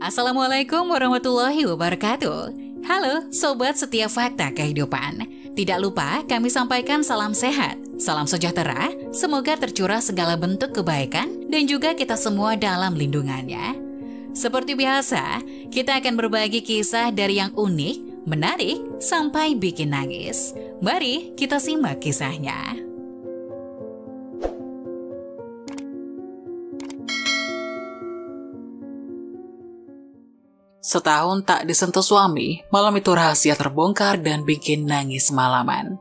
Assalamualaikum warahmatullahi wabarakatuh. Halo Sobat Setiap Fakta Kehidupan. Tidak lupa kami sampaikan salam sehat, salam sejahtera, semoga tercurah segala bentuk kebaikan dan juga kita semua dalam lindungannya. Seperti biasa, kita akan berbagi kisah dari yang unik, menarik, sampai bikin nangis. Mari kita simak kisahnya. Setahun tak disentuh suami, malam itu rahasia terbongkar dan bikin nangis malaman.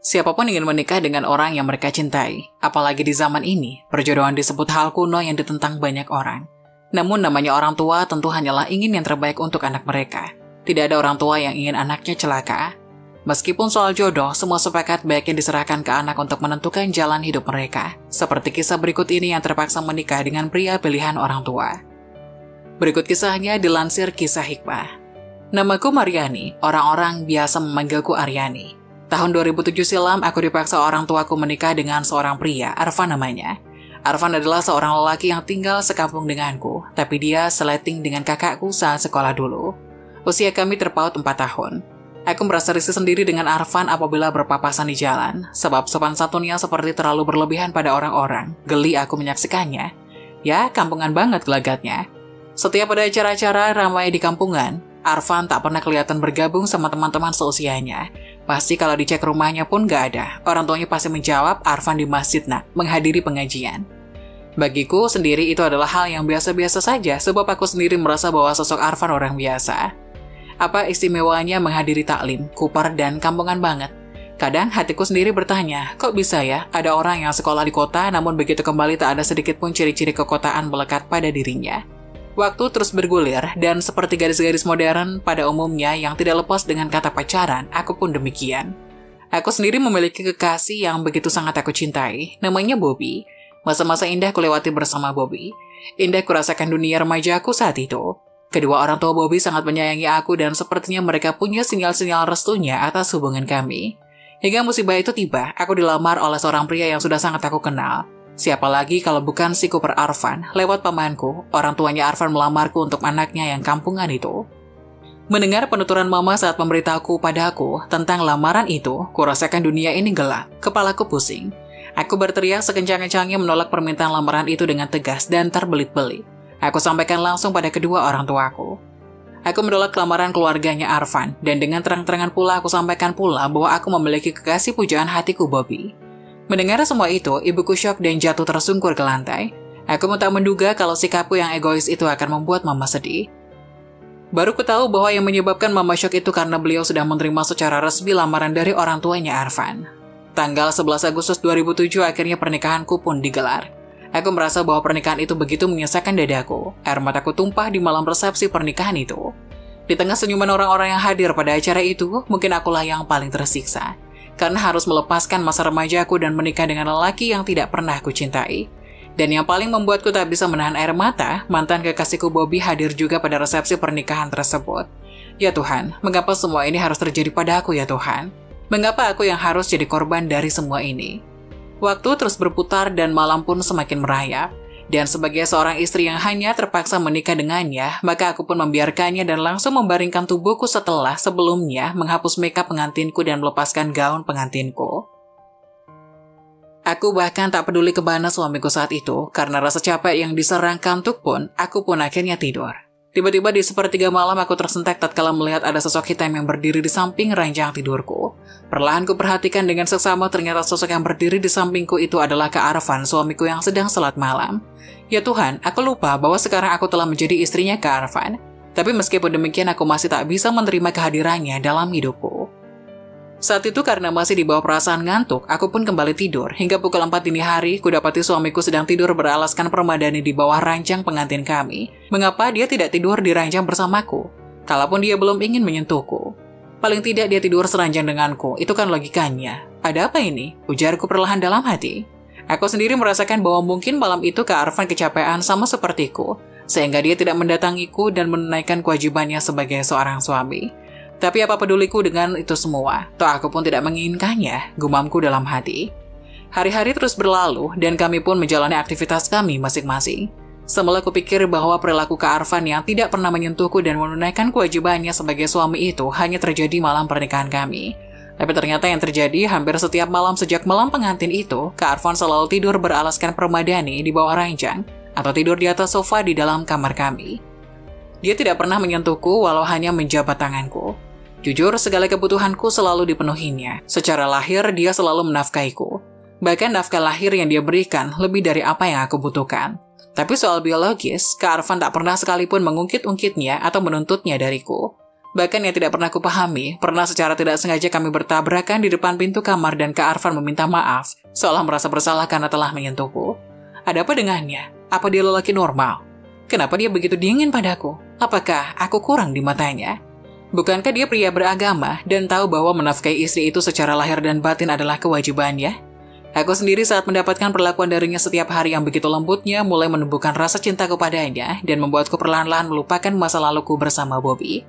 Siapapun ingin menikah dengan orang yang mereka cintai, apalagi di zaman ini, perjodohan disebut hal kuno yang ditentang banyak orang. Namun namanya orang tua tentu hanyalah ingin yang terbaik untuk anak mereka. Tidak ada orang tua yang ingin anaknya celaka. Meskipun soal jodoh, semua sepakat baiknya diserahkan ke anak untuk menentukan jalan hidup mereka. Seperti kisah berikut ini yang terpaksa menikah dengan pria pilihan orang tua. Berikut kisahnya dilansir Kisah Hikmah. Namaku Mariani, orang-orang biasa memanggilku Aryani. Tahun 2007 silam, aku dipaksa orang tuaku menikah dengan seorang pria, Arfan namanya. Arfan adalah seorang lelaki yang tinggal sekampung denganku, tapi dia seleting dengan kakakku saat sekolah dulu. Usia kami terpaut 4 tahun. Aku merasa risih sendiri dengan Arfan apabila berpapasan di jalan, sebab sopan santunnya seperti terlalu berlebihan pada orang-orang. Geli aku menyaksikannya. Ya, kampungan banget gelagatnya. Setiap ada acara-acara ramai di kampungan, Arfan tak pernah kelihatan bergabung sama teman-teman seusianya. Pasti kalau dicek rumahnya pun gak ada. Orang tuanya pasti menjawab Arfan di masjid menghadiri pengajian. Bagiku sendiri itu adalah hal yang biasa-biasa saja, sebab aku sendiri merasa bahwa sosok Arfan orang biasa. Apa istimewanya menghadiri taklim, kupar dan kampungan banget? Kadang hatiku sendiri bertanya, kok bisa ya ada orang yang sekolah di kota namun begitu kembali tak ada sedikit pun ciri-ciri kekotaan melekat pada dirinya. Waktu terus bergulir, dan seperti garis-garis modern pada umumnya yang tidak lepas dengan kata pacaran, aku pun demikian. Aku sendiri memiliki kekasih yang begitu sangat aku cintai, namanya Bobby. Masa-masa indah kulewati bersama Bobby. Indah kurasakan dunia remajaku saat itu. Kedua orang tua Bobby sangat menyayangi aku dan sepertinya mereka punya sinyal-sinyal restunya atas hubungan kami. Hingga musibah itu tiba, aku dilamar oleh seorang pria yang sudah sangat aku kenal. Siapa lagi kalau bukan si Cooper Arfan, lewat pamanku, orang tuanya Arfan melamarku untuk anaknya yang kampungan itu. Mendengar penuturan mama saat memberitahuku padaku tentang lamaran itu, kurasakan dunia ini gelap, kepalaku pusing. Aku berteriak sekencang-kencangnya menolak permintaan lamaran itu dengan tegas dan terbelit-belit. Aku sampaikan langsung pada kedua orang tuaku. Aku menolak lamaran keluarganya Arfan, dan dengan terang-terangan pula aku sampaikan pula bahwa aku memiliki kekasih pujaan hatiku Bobby. Mendengar semua itu, ibuku syok dan jatuh tersungkur ke lantai. Aku tak menduga kalau sikapku yang egois itu akan membuat mama sedih. Baru ku tahu bahwa yang menyebabkan mama syok itu karena beliau sudah menerima secara resmi lamaran dari orang tuanya Arfan. Tanggal 11 Agustus 2007 akhirnya pernikahanku pun digelar. Aku merasa bahwa pernikahan itu begitu menyesakkan dadaku. Air mataku tumpah di malam resepsi pernikahan itu. Di tengah senyuman orang-orang yang hadir pada acara itu, mungkin akulah yang paling tersiksa. Karena harus melepaskan masa remajaku dan menikah dengan lelaki yang tidak pernah aku cintai. Dan yang paling membuatku tak bisa menahan air mata, mantan kekasihku Bobby hadir juga pada resepsi pernikahan tersebut. Ya Tuhan, mengapa semua ini harus terjadi pada aku ya Tuhan? Mengapa aku yang harus jadi korban dari semua ini? Waktu terus berputar dan malam pun semakin merayap. Dan sebagai seorang istri yang hanya terpaksa menikah dengannya, maka aku pun membiarkannya dan langsung membaringkan tubuhku setelah sebelumnya menghapus makeup pengantinku dan melepaskan gaun pengantinku. Aku bahkan tak peduli kemana suamiku saat itu, karena rasa capek yang diserang kantuk pun, aku pun akhirnya tidur. Tiba-tiba di sepertiga malam aku tersentak tatkala melihat ada sosok hitam yang berdiri di samping ranjang tidurku. Perlahan ku perhatikan dengan seksama ternyata sosok yang berdiri di sampingku itu adalah Kak Arfan, suamiku yang sedang salat malam. Ya Tuhan, aku lupa bahwa sekarang aku telah menjadi istrinya Kak Arfan. Tapi meskipun demikian aku masih tak bisa menerima kehadirannya dalam hidupku. Saat itu karena masih di bawah perasaan ngantuk, aku pun kembali tidur. Hingga pukul 4 dini hari, kudapati suamiku sedang tidur beralaskan permadani di bawah ranjang pengantin kami. Mengapa dia tidak tidur di ranjang bersamaku? Kalaupun dia belum ingin menyentuhku. Paling tidak dia tidur seranjang denganku, itu kan logikanya. Ada apa ini? Ujarku perlahan dalam hati. Aku sendiri merasakan bahwa mungkin malam itu Kak Arfan kecapean sama sepertiku, sehingga dia tidak mendatangiku dan menunaikan kewajibannya sebagai seorang suami. Tapi apa peduliku dengan itu semua? Toh aku pun tidak menginginkannya, gumamku dalam hati. Hari-hari terus berlalu dan kami pun menjalani aktivitas kami masing-masing. Semula kupikir bahwa perilaku Kak Arfan yang tidak pernah menyentuhku dan menunaikan kewajibannya sebagai suami itu hanya terjadi malam pernikahan kami. Tapi ternyata yang terjadi hampir setiap malam sejak malam pengantin itu, Kak Arfan selalu tidur beralaskan permadani di bawah ranjang atau tidur di atas sofa di dalam kamar kami. Dia tidak pernah menyentuhku walau hanya menjabat tanganku. Jujur, segala kebutuhanku selalu dipenuhinya. Secara lahir, dia selalu menafkahiku. Bahkan nafkah lahir yang dia berikan lebih dari apa yang aku butuhkan. Tapi soal biologis, Kak Arfan tak pernah sekalipun mengungkit-ungkitnya atau menuntutnya dariku. Bahkan yang tidak pernah kupahami, pernah secara tidak sengaja kami bertabrakan di depan pintu kamar dan Kak Arfan meminta maaf, seolah merasa bersalah karena telah menyentuhku. Ada apa dengannya? Apa dia lelaki normal? Kenapa dia begitu dingin padaku? Apakah aku kurang di matanya? Bukankah dia pria beragama dan tahu bahwa menafkahi istri itu secara lahir dan batin adalah kewajibannya? Aku sendiri saat mendapatkan perlakuan darinya setiap hari yang begitu lembutnya mulai menumbuhkan rasa cinta kepadanya dan membuatku perlahan-lahan melupakan masa laluku bersama Bobby.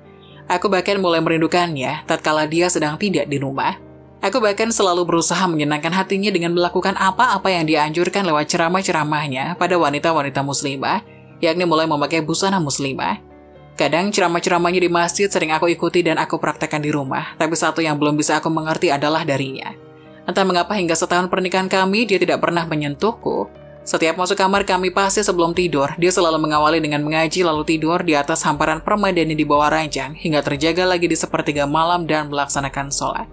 Aku bahkan mulai merindukannya tatkala dia sedang tidak di rumah. Aku bahkan selalu berusaha menyenangkan hatinya dengan melakukan apa-apa yang dianjurkan lewat ceramah-ceramahnya pada wanita-wanita muslimah, yakni mulai memakai busana muslimah. Kadang ceramah-ceramahnya di masjid sering aku ikuti dan aku praktekkan di rumah, tapi satu yang belum bisa aku mengerti adalah darinya. Entah mengapa hingga setahun pernikahan kami, dia tidak pernah menyentuhku. Setiap masuk kamar kami pasti sebelum tidur, dia selalu mengawali dengan mengaji lalu tidur di atas hamparan permadani di bawah ranjang, hingga terjaga lagi di sepertiga malam dan melaksanakan sholat.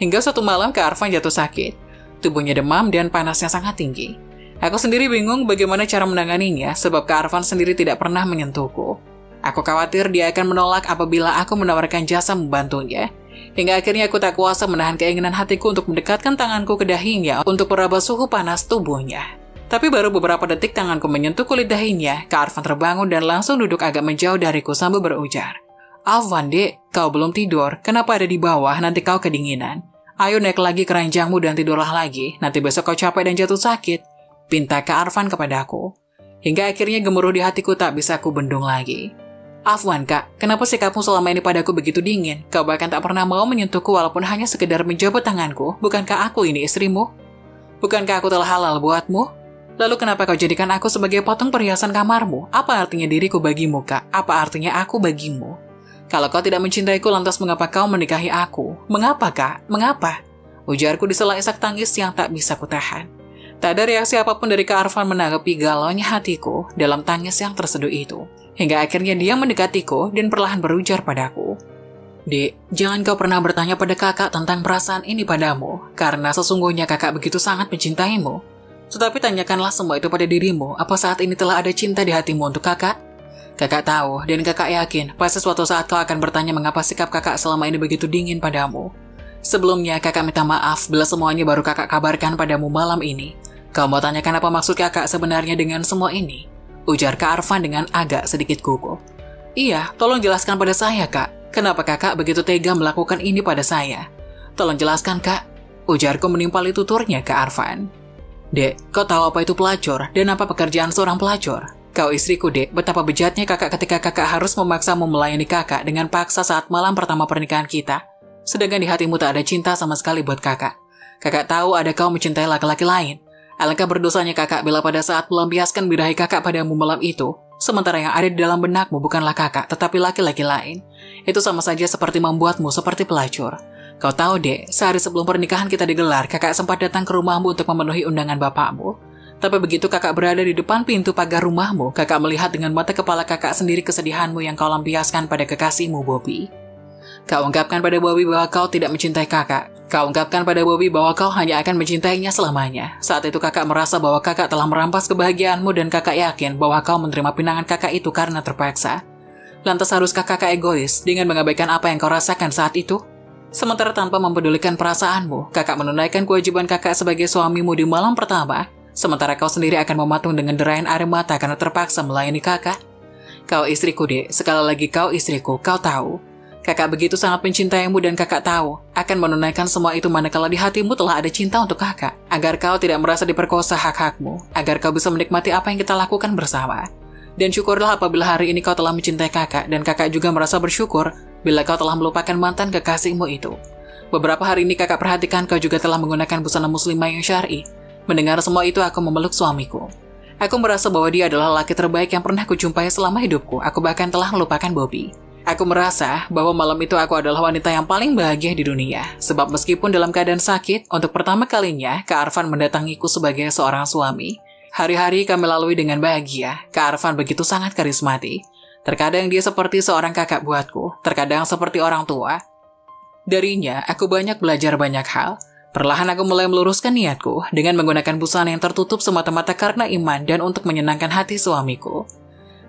Hingga suatu malam Kak Arfan jatuh sakit. Tubuhnya demam dan panasnya sangat tinggi. Aku sendiri bingung bagaimana cara menanganinya, sebab Kak Arfan sendiri tidak pernah menyentuhku. Aku khawatir dia akan menolak apabila aku menawarkan jasa membantunya. Hingga akhirnya aku tak kuasa menahan keinginan hatiku untuk mendekatkan tanganku ke dahinya untuk meraba suhu panas tubuhnya. Tapi baru beberapa detik tanganku menyentuh kulit dahinya, Kak Arfan terbangun dan langsung duduk agak menjauh dariku sambil berujar, "Afwan, Dek, kau belum tidur, kenapa ada di bawah, nanti kau kedinginan. Ayo naik lagi ke ranjangmu dan tidurlah lagi, nanti besok kau capek dan jatuh sakit," pinta Kak Arfan kepadaku. Hingga akhirnya gemuruh di hatiku tak bisa ku bendung lagi. "Afwan, Kak, kenapa sikapmu selama ini padaku begitu dingin? Kau bahkan tak pernah mau menyentuhku walaupun hanya sekedar menjabat tanganku. Bukankah aku ini istrimu? Bukankah aku telah halal buatmu? Lalu kenapa kau jadikan aku sebagai potong perhiasan kamarmu? Apa artinya diriku bagimu, Kak? Apa artinya aku bagimu? Kalau kau tidak mencintaiku, lantas mengapa kau menikahi aku? Mengapa, Kak? Mengapa?" Ujarku di sela isak tangis yang tak bisa kutahan. Tak ada reaksi apapun dari Kak Arfan menanggapi galaunya hatiku dalam tangis yang terseduh itu. Hingga akhirnya dia mendekatiku dan perlahan berujar padaku, "Dek, jangan kau pernah bertanya pada kakak tentang perasaan ini padamu, karena sesungguhnya kakak begitu sangat mencintaimu. Tetapi tanyakanlah semua itu pada dirimu, apa saat ini telah ada cinta di hatimu untuk kakak? Kakak tahu dan kakak yakin pasti suatu saat kau akan bertanya mengapa sikap kakak selama ini begitu dingin padamu. Sebelumnya kakak minta maaf bila semuanya baru kakak kabarkan padamu malam ini. Kau mau tanyakan apa maksud kakak sebenarnya dengan semua ini?" Ujar Kak Arfan dengan agak sedikit gugup. "Iya, tolong jelaskan pada saya, Kak. Kenapa kakak begitu tega melakukan ini pada saya? Tolong jelaskan, Kak." Ujarku menimpali tuturnya Kak Arfan. "Dek, kau tahu apa itu pelacur dan apa pekerjaan seorang pelacur? Kau istriku, Dek, betapa bejatnya kakak ketika kakak harus memaksamu melayani kakak dengan paksa saat malam pertama pernikahan kita. Sedangkan di hatimu tak ada cinta sama sekali buat kakak. Kakak tahu ada kau mencintai laki-laki lain. Alangkah berdosanya kakak bila pada saat melampiaskan birahi kakak padamu malam itu, sementara yang ada di dalam benakmu bukanlah kakak, tetapi laki-laki lain. Itu sama saja seperti membuatmu seperti pelacur. Kau tahu, Dek, sehari sebelum pernikahan kita digelar, kakak sempat datang ke rumahmu untuk memenuhi undangan bapakmu. Tapi begitu kakak berada di depan pintu pagar rumahmu, kakak melihat dengan mata kepala kakak sendiri kesedihanmu yang kau lampiaskan pada kekasihmu, Bobby. Kau ungkapkan pada Bobby bahwa kau tidak mencintai kakak. Kau ungkapkan pada Bobby bahwa kau hanya akan mencintainya selamanya. Saat itu kakak merasa bahwa kakak telah merampas kebahagiaanmu dan kakak yakin bahwa kau menerima pinangan kakak itu karena terpaksa. Lantas haruskah kakak egois dengan mengabaikan apa yang kau rasakan saat itu? Sementara tanpa mempedulikan perasaanmu, kakak menunaikan kewajiban kakak sebagai suamimu di malam pertama, sementara kau sendiri akan mematung dengan derayan air mata karena terpaksa melayani kakak. Kau istriku, Dek, sekali lagi kau istriku, kau tahu. Kakak begitu sangat mencintaimu dan kakak tahu akan menunaikan semua itu manakala di hatimu telah ada cinta untuk kakak, agar kau tidak merasa diperkosa hak-hakmu, agar kau bisa menikmati apa yang kita lakukan bersama. Dan syukurlah apabila hari ini kau telah mencintai kakak dan kakak juga merasa bersyukur bila kau telah melupakan mantan kekasihmu itu. Beberapa hari ini kakak perhatikan kau juga telah menggunakan busana muslimah yang syar'i. Mendengar semua itu aku memeluk suamiku. Aku merasa bahwa dia adalah laki terbaik yang pernah kujumpai selama hidupku. Aku bahkan telah melupakan Bobby. Aku merasa bahwa malam itu aku adalah wanita yang paling bahagia di dunia. Sebab meskipun dalam keadaan sakit, untuk pertama kalinya Kak Arfan mendatangiku sebagai seorang suami. Hari-hari kami lalui dengan bahagia. Kak Arfan begitu sangat karismatik. Terkadang dia seperti seorang kakak buatku, terkadang seperti orang tua. Darinya, aku banyak belajar banyak hal. Perlahan aku mulai meluruskan niatku dengan menggunakan busana yang tertutup semata-mata karena iman dan untuk menyenangkan hati suamiku.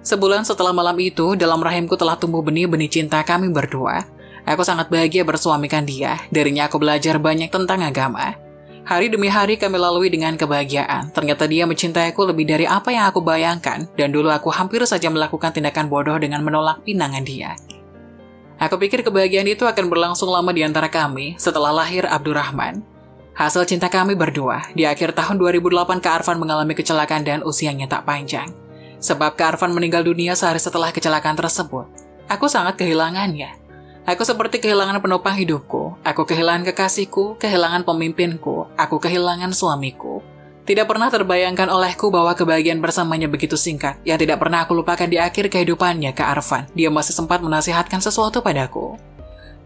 Sebulan setelah malam itu, dalam rahimku telah tumbuh benih-benih cinta kami berdua. Aku sangat bahagia bersuamikan dia. Darinya aku belajar banyak tentang agama. Hari demi hari kami lalui dengan kebahagiaan. Ternyata dia mencintaiku lebih dari apa yang aku bayangkan. Dan dulu aku hampir saja melakukan tindakan bodoh dengan menolak pinangan dia. Aku pikir kebahagiaan itu akan berlangsung lama di antara kami setelah lahir Abdurrahman. Hasil cinta kami berdua. Di akhir tahun 2008 Kak Arfan mengalami kecelakaan dan usianya tak panjang. Sebab Kak Arfan meninggal dunia sehari setelah kecelakaan tersebut. Aku sangat kehilangannya. Aku seperti kehilangan penopang hidupku. Aku kehilangan kekasihku, kehilangan pemimpinku. Aku kehilangan suamiku. Tidak pernah terbayangkan olehku bahwa kebahagiaan bersamanya begitu singkat. Yang tidak pernah aku lupakan di akhir kehidupannya Kak Arfan. Dia masih sempat menasihatkan sesuatu padaku.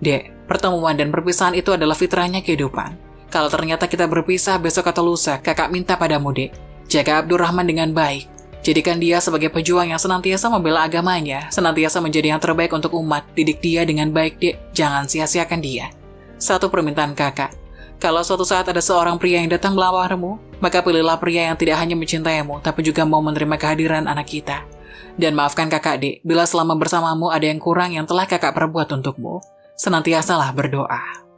Dek, pertemuan dan perpisahan itu adalah fitrahnya kehidupan. Kalau ternyata kita berpisah besok atau lusa, kakak minta padamu, Dek. Jaga Abdurrahman dengan baik. Jadikan dia sebagai pejuang yang senantiasa membela agamanya, senantiasa menjadi yang terbaik untuk umat. Didik dia dengan baik, Dek. Jangan sia-siakan dia. Satu permintaan kakak. Kalau suatu saat ada seorang pria yang datang melamarmu, maka pilihlah pria yang tidak hanya mencintaimu, tapi juga mau menerima kehadiran anak kita. Dan maafkan kakak, Dek, bila selama bersamamu ada yang kurang yang telah kakak perbuat untukmu. Senantiasalah berdoa.